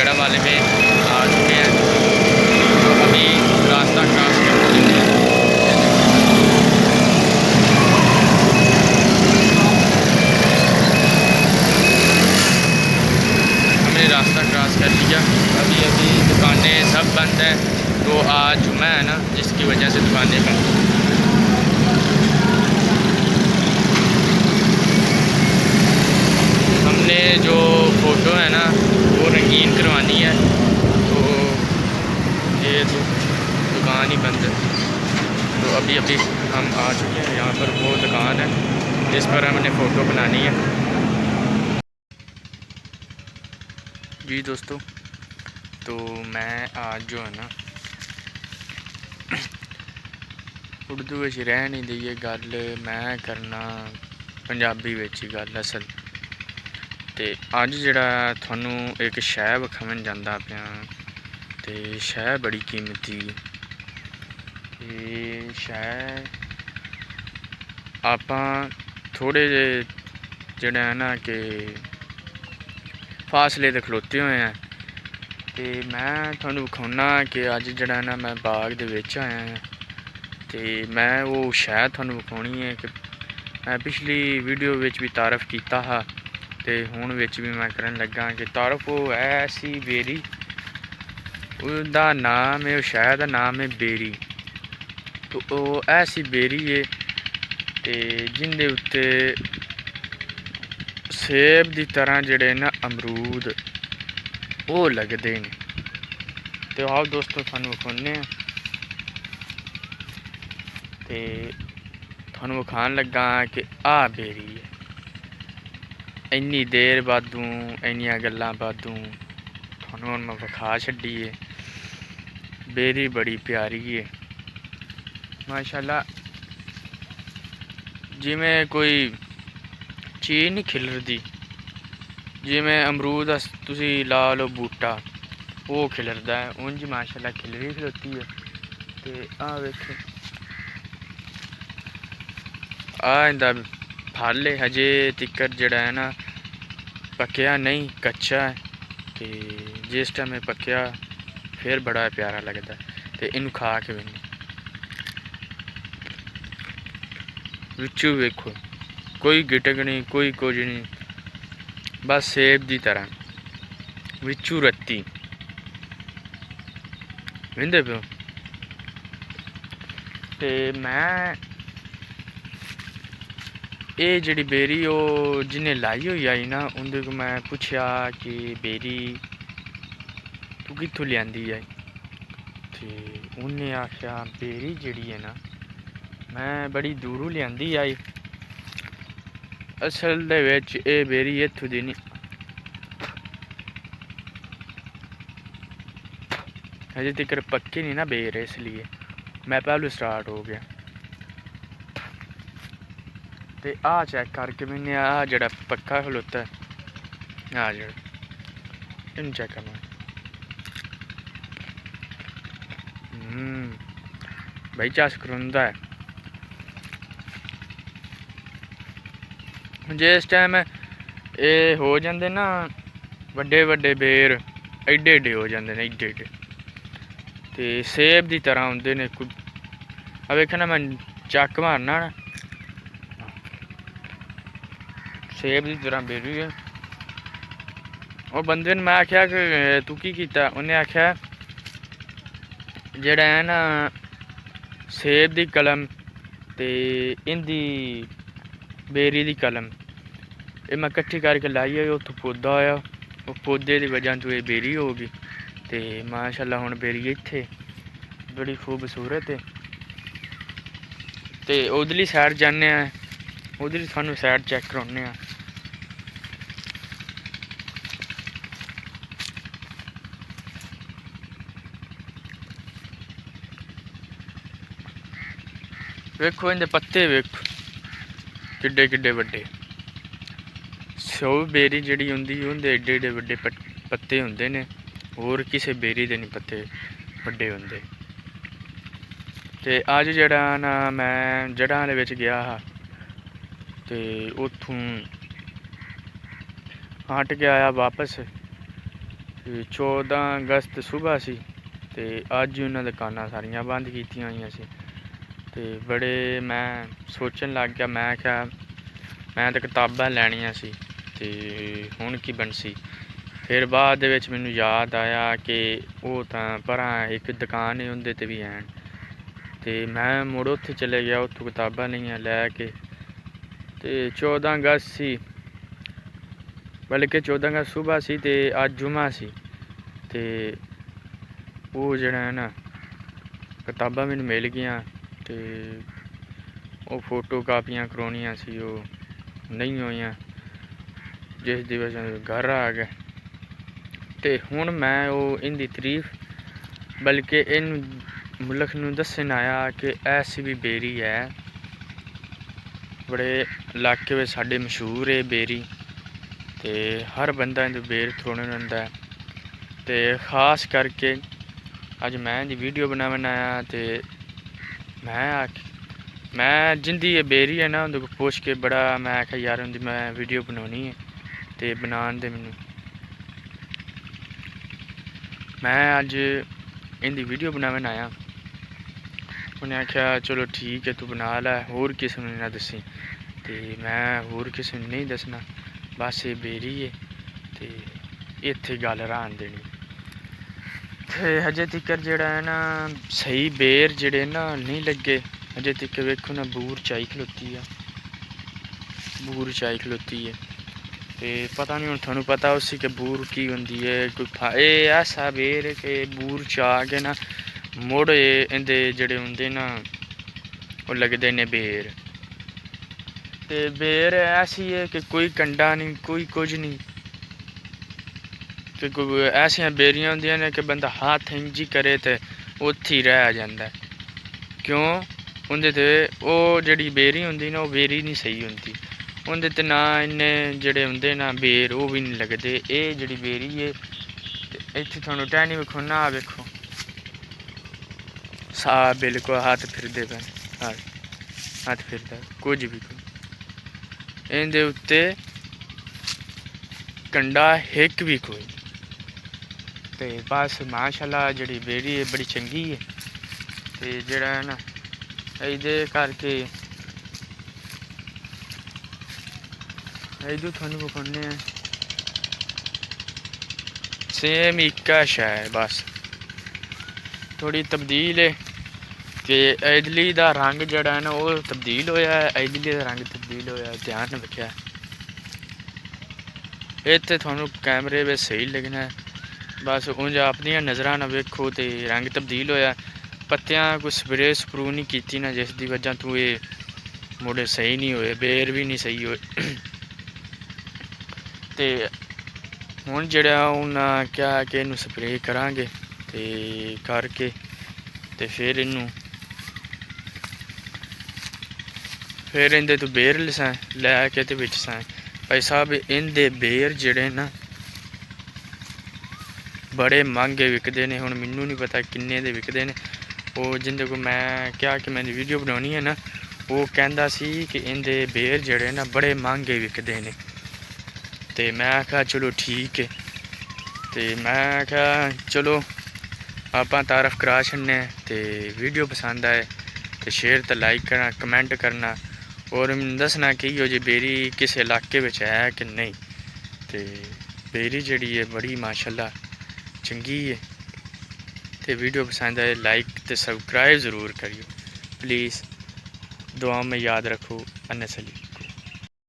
जड़ा वाले में आ चुके हैं। तो अभी रास्ता क्रॉस कर चुके हैं। हमने रास्ता क्रॉस कर लिया। अभी अभी दुकानें सब बंद हैं, तो आज जुम्मा है ना, जिसकी वजह से दुकानें बंद हैं। हमने जो फ़ोटो है ना वो रंगीन करवानी है, तो ये तो दुकान ही बंद है। तो अभी अभी हम आ चुके हैं यहाँ पर, वो दुकान है जिस पर हमने फ़ोटो बनानी है। जी दोस्तों, तो मैं आज जो है ना उर्दू विच रह नहीं दी गल, मैं करना पंजाबी विच गल असल। ते अज जिहड़ा तुहानू एक शै विखावन जांदा पिया, ते शै बड़ी कीमती। ये शै आपां थोड़े जे जिहड़ा है ना कि फासले ते खलोते हुए हैं, ते मैं तुहानू विखाउना कि अज जिहड़ा ना मैं बाग दे विच आया हां। ते मैं वो शै तुहानू विखाउणी है कि मैं पिछली वीडियो विच भी तारफ कीता हा, ते हुण विच भी मैं करन लगा कि तारफ वो ऐसी बेरी, उसदा नाम है, शै दा नाम है बेरी। तो वो ऐसी बेरी है ते जिंदे उत्ते सेब दी तरह जिहड़े ना अमरूद वो लगदे ने। ते आओ दोस्तों तुहानू विखाउने आं, ते तुहानू विखान लगा कि आ बेरी है। इन्नी देर बादू इन्नियां गल्लां बादू तुहानू हुण मैं विखा छड्डी है। बेरी बड़ी प्यारी है माशाल्लाह, जिवें कोई चीज़ नहीं खिलरदी, जिवें अमरूद तुसी ला लो बूटा वो खिलरदा है, उंज माशाल्लाह खिलरी खलोती है। ते आ वेखो, आ इंदा फल है, हजे तिक्कर जिहड़ा है ना पक्या नहीं, कच्चा है। ते जिस टाइम पक्या फिर बड़ा प्यारा लगता है। ते इनू खा के विचू वेखो, कोई गिटक नहीं, कोई कुछ नहीं, बस सेब की तरह विचू रत्ती वेंदे पियो। ते मैं ये जिहड़ी बेरी ओ जिन्हें लाई हुई आई ना, उंदे को मैं पुछया कि बेरी तू कित्थों लियांदी है, ते उन्हें आख्या बेरी जिहड़ी है ना मैं बड़ी दूरों लियांदी आई। असल दे विच ये बेरी इत्थों दी नहीं, हजे तक पक्के नहीं ना बेर, इसलिए मैं पहलू स्टार्ट हो गया। ते आ चेक करके मैंने आ जड़ा पक्का खलोता है, आ जड़ा इन चेक करना। भाई चस करोंदा है। जिस टाइम ये हो जाते ना वड्डे वड्डे बेर, एडे एडे हो जाते हैं, एडे एडे, ते सेब की तरह होंगे ने। अब वेखना मैं चक मारना ना, सेब की तरह बेरी है। और बंदे ने मैं आख्या कि तू की कीता, उन्हें आख्या जेड़ा है ना सेब की कलम ते इंदी बेरी की कलम, ये मैं कट्ठी करके लाई है, उत्थों पौधा होया, वो पौधे की वजह तो ये बेरी होगी। तो माशाल्लाह हुण बेरी इत्थे बड़ी खूबसूरत है। तो उधरली साइड जाने, उधरली थानू साइड चेक कराने। वेखो इनके पत्ते वेखो किड्डे किड्डे वड्डे। सौ बेरी जिहड़ी होंदी उंदे एडे एडे वड्डे पत्ते होंदे ने, होर किसी बेरी दे नहीं पत्ते वड्डे होंदे। ते अज जेह्ड़ा ना मैं जड़ां आह्ले बिच गया हा, ते उत्थों हट के आया वापस। ਤੇ 14 ਅਗਸਤ ਸੁਬਹ ਸੀ ਤੇ ਅੱਜ ਉਹਨਾਂ ਦੁਕਾਨਾਂ ਸਾਰੀਆਂ ਬੰਦ ਕੀਤੀਆਂ ਹੋਈਆਂ ਸੀ। ਤੇ ਬੜੇ ਮੈਂ ਸੋਚਣ ਲੱਗ ਗਿਆ, ਮੈਂ ਕਿਹਾ ਮੈਂ ਤਾਂ ਕਿਤਾਬਾਂ ਲੈਣੀਆਂ ਸੀ ਤੇ ਹੁਣ ਕੀ ਬਣਸੀ। ਫਿਰ ਬਾਅਦ ਦੇ ਵਿੱਚ ਮੈਨੂੰ ਯਾਦ ਆਇਆ ਕਿ ਉਹ ਤਾਂ ਪਰਾਂ ਇੱਕ ਦੁਕਾਨ ਹੈ ਉਹਦੇ 'ਤੇ ਵੀ ਐਨ, ਤੇ ਮੈਂ ਮੁੜ ਉੱਥੇ ਚਲੇ ਗਿਆ, ਉੱਥੋਂ ਕਿਤਾਬਾਂ ਲਈਆਂ ਲੈ ਕੇ। ਤੇ 14 ਅਗਸਤ ਸੀ, ਬਲਕਿ 14 ਅਗਸਤ ਸੁਬਹ ਸੀ ਤੇ ਅੱਜ ਜੁਮਾ ਸੀ। ਤੇ ਉਹ ਜਿਹੜਾ ਹੈ ਨਾ ਕਿਤਾਬਾਂ ਮੈਨੂੰ ਮਿਲ ਗਈਆਂ ਤੇ ਉਹ ਫੋਟੋ ਕਾਪੀਆਂ ਕਰਵਾਉਣੀਆਂ ਸੀ, ਉਹ ਨਹੀਂ ਹੋਈਆਂ, ਜਿਸ ਦੀ ਵਜ੍ਹਾ ਨਾਲ ਘਰ ਆ ਗਿਆ। ਤੇ ਹੁਣ ਮੈਂ ਉਹ ਇਹਦੀ ਤਾਰੀਫ ਬਲਕਿ ਇਹਨੂੰ ਮੁਲਕ ਨੂੰ ਦੱਸਣ ਆਇਆ ਕਿ ਐਸੀ ਵੀ ਬੇਰੀ ਹੈ, ਬੜੇ ਇਲਾਕੇ ਵਿੱਚ ਸਾਡੇ ਮਸ਼ਹੂਰ ਹੈ ਬੇਰੀ, ਤੇ ਹਰ ਬੰਦਾ ਇਹਦੀ ਬੇਰ ਥੋੜ੍ਹਨ ਹੁੰਦਾ। ਤੇ ਖਾਸ ਕਰਕੇ ਅੱਜ ਮੈਂ ਇਹਦੀ ਵੀਡੀਓ ਬਣਾਉਣ ਆਇਆ ਤੇ ਮੈਂ ਜਿੰਦੀ ਇਹ ਬੇਰੀ ਹੈ ਨਾ ਉਹਦੇ ਕੋਲ ਪੁੱਛ ਕੇ ਬੜਾ ਮੈਂ ਆਖਿਆ ਯਾਰ ਉਹਦੀ ਮੈਂ ਵੀਡੀਓ ਬਣਾਉਣੀ ਹੈ ਤੇ ਬਣਾਉਣ ਦੇ ਮੈਨੂੰ। ਮੈਂ ਅੱਜ ਇਹਦੀ ਵੀਡੀਓ ਬਣਾਉਣ ਆਇਆ, ਉਹਨੇ ਆਖਿਆ ਚਲੋ ਠੀਕ ਹੈ ਤੂੰ ਬਣਾ ਲੈ, ਹੋਰ ਕਿਸੇ ਨੂੰ ਨਾ ਦੱਸੀ। ਤੇ ਮੈਂ ਹੋਰ ਕਿਸੇ ਨੂੰ ਨਹੀਂ ਦੱਸਣਾ, ਬਸ ਇਹ ਬੇਰੀ ਹੈ ਤੇ ਇੱਥੇ ਗੱਲ ਰਹਿਣ ਦੇਣੀ। ਤੇ ਹਜੇ ਤੱਕ ਜਿਹੜਾ ਹੈ ਨਾ ਸਹੀ ਬੇਰ ਜਿਹੜੇ ਨਾ ਨਹੀਂ ਲੱਗੇ ਹਜੇ ਤੱਕ। ਵੇਖੋ ਨਾ ਬੂਰ ਚਾਈ ਖਲੋਤੀ ਆ, ਬੂਰ ਚਾਈ ਖਲੋਤੀ ਹੈ। ਤੇ ਪਤਾ ਨਹੀਂ ਹੁਣ ਤੁਹਾਨੂੰ ਪਤਾ ਉਸੇ ਕਿ ਬੂਰ ਕੀ ਹੁੰਦੀ ਹੈ। ਕੋਈ ਇਹ ਐਸਾ ਬੇਰ ਹੈ ਕਿ ਬੂਰ ਚ ਆ ਕੇ ਨਾ ਮੁੜ ਇਹਦੇ ਜਿਹੜੇ ਹੁੰਦੇ ਨਾ ਉਹ ਲੱਗਦੇ ਨੇ ਬੇਰ। ਤੇ ਬੇਰ ਐਸੀ ਹੈ ਕਿ ਕੋਈ ਕੰਡਾ ਨਹੀਂ, ਕੋਈ ਕੁਝ ਨਹੀਂ। ਤੇ ਕੋਈ ਐਸੀਆਂ ਬੇਰੀਆਂ ਹੁੰਦੀਆਂ ਨੇ ਕਿ ਬੰਦਾ ਹੱਥ ਇੰਝ ਕਰੇ ਤੇ ਉੱਥੇ ਹੀ ਰਹਿ ਜਾਂਦਾ। ਕਿਉਂ? ਉਹਦੇ 'ਤੇ ਉਹ ਜਿਹੜੀ ਬੇਰੀ ਹੁੰਦੀ ਨਾ ਉਹ ਬੇਰੀ ਨਹੀਂ ਸਹੀ ਹੁੰਦੀ, ਉਹਦੇ 'ਤੇ ਨਾ ਇੰਨੇ ਜਿਹੜੇ ਹੁੰਦੇ ਨਾ ਬੇਰ ਉਹ ਵੀ ਨਹੀਂ ਲੱਗਦੇ। ਇਹ ਜਿਹੜੀ ਬੇਰੀ ਹੈ ਤੇ ਇੱਥੇ ਤੁਹਾਨੂੰ ਟਹਿਣੀ ਵੇਖੋ ਨਾ, ਵੇਖੋ ਸਾਹ ਬਿਲਕੁਲ ਹੱਥ ਫਿਰਦੇ ਪਏ, ਹੱਥ ਫਿਰਦਾ ਕੁਝ ਵੀ ਕੋਈ ਇਹਦੇ ਉੱਤੇ ਕੰਡਾ ਹਿੱਕ ਵੀ ਕੋਈ। ਤੇ ਬਸ ਮਾਸ਼ਾਅੱਲਾ ਜਿਹੜੀ ਬੇਰੀ ਹੈ ਬੜੀ ਚੰਗੀ ਹੈ। ਤੇ ਜਿਹੜਾ ਹੈ ਨਾ ਇਹਦੇ ਕਰਕੇ ਇਹਦੋਂ ਤੁਹਾਨੂੰ ਵਿਖਾਉਂਦੇ ਹਾਂ, ਸੇਮ ਇੱਕਾ ਸ਼ੈ ਹੈ, ਬਸ ਥੋੜੀ ਤਬਦੀਲ ਹੈ ਕਿ ਇਡਲੀ ਦਾ ਰੰਗ ਜਿਹੜਾ ਹੈ ਨਾ ਉਹ ਤਬਦੀਲ ਹੋਇਆ ਹੈ, ਇਡਲੀ ਦਾ ਰੰਗ ਤਬਦੀਲ ਹੋਇਆ, ਧਿਆਨ ਰੱਖਿਆ। ਇੱਥੇ ਤੁਹਾਨੂੰ ਕੈਮਰੇ ਵਿੱਚ ਸਹੀ ਲੱਗਣਾ, ਬਸ ਉਂਝ ਆਪਣੀਆਂ ਨਜ਼ਰਾਂ ਨਾਲ ਵੇਖੋ ਤੇ ਰੰਗ ਤਬਦੀਲ ਹੋਇਆ। ਪੱਤਿਆਂ ਕੋਈ ਸਪਰੇ ਸਪਰੂ ਨਹੀਂ ਕੀਤੀ ਨਾ, ਜਿਸ ਦੀ ਵਜ੍ਹਾ ਤੋਂ ਇਹ ਮੁੜੇ ਸਹੀ ਨਹੀਂ ਹੋਏ, ਬੇਰ ਵੀ ਨਹੀਂ ਸਹੀ ਹੋਏ। ਤੇ ਹੁਣ ਜਿਹੜਾ ਉਹਨਾਂ ਕਿਹਾ ਕਿ ਇਹਨੂੰ ਸਪਰੇ ਕਰਾਂਗੇ ਤੇ ਕਰਕੇ ਤੇ ਫਿਰ ਇਹਦੇ ਤੋਂ ਬੇਰ ਲਸਾਂ ਲੈ ਕੇ ਤੇ ਵਿੱਚ ਸਾਂ। ਭਾਈ ਸਾਹਿਬ ਇਹਦੇ ਬੇਰ ਜਿਹੜੇ ਨਾ ਬੜੇ ਮਹਿੰਗੇ ਵਿਕਦੇ ਨੇ, ਹੁਣ ਮੈਨੂੰ ਨਹੀਂ ਪਤਾ ਕਿੰਨੇ ਦੇ ਵਿਕਦੇ ਨੇ। ਉਹ ਜਿਹਦੇ ਕੋਲ ਮੈਂ ਕਿਹਾ ਕਿ ਮੈਂ ਵੀਡੀਓ ਬਣਾਉਣੀ ਹੈ ਨਾ, ਉਹ ਕਹਿੰਦਾ ਸੀ ਕਿ ਇਹਦੇ ਬੇਰ ਜਿਹੜੇ ਨਾ ਬੜੇ ਮਹਿੰਗੇ ਵਿਕਦੇ ਨੇ। ਤੇ ਮੈਂ ਆਖਿਆ ਚਲੋ ਠੀਕ ਹੈ, ਤੇ ਮੈਂ ਆਖਿਆ ਚਲੋ ਆਪਾਂ ਤਾਰਫ ਕਰਾ ਛੱਡਨੇ। ਤੇ ਵੀਡੀਓ ਪਸੰਦ ਆਏ ਤੇ ਸ਼ੇਅਰ ਤੇ ਲਾਈਕ ਕਰਨਾ, ਕਮੈਂਟ ਕਰਨਾ, ਔਰ ਮੈਨੂੰ ਦੱਸਣਾ ਕਿ ਇਹੋ ਜਿਹੀ ਬੇਰੀ ਕਿਸੇ ਇਲਾਕੇ ਵਿੱਚ ਹੈ ਕਿ ਨਹੀਂ। ਤੇ ਬੇਰੀ ਜਿਹੜੀ ਹੈ ਬੜੀ ਮਾਸ਼ਾਅੱਲਾ ਚੰਗੀ ਹੈ। ਤੇ ਵੀਡੀਓ पसंद आए लाइक तो सब्सक्राइब ज़रूर करियो प्लीज़। दुआ में याद रखो। अनस अली।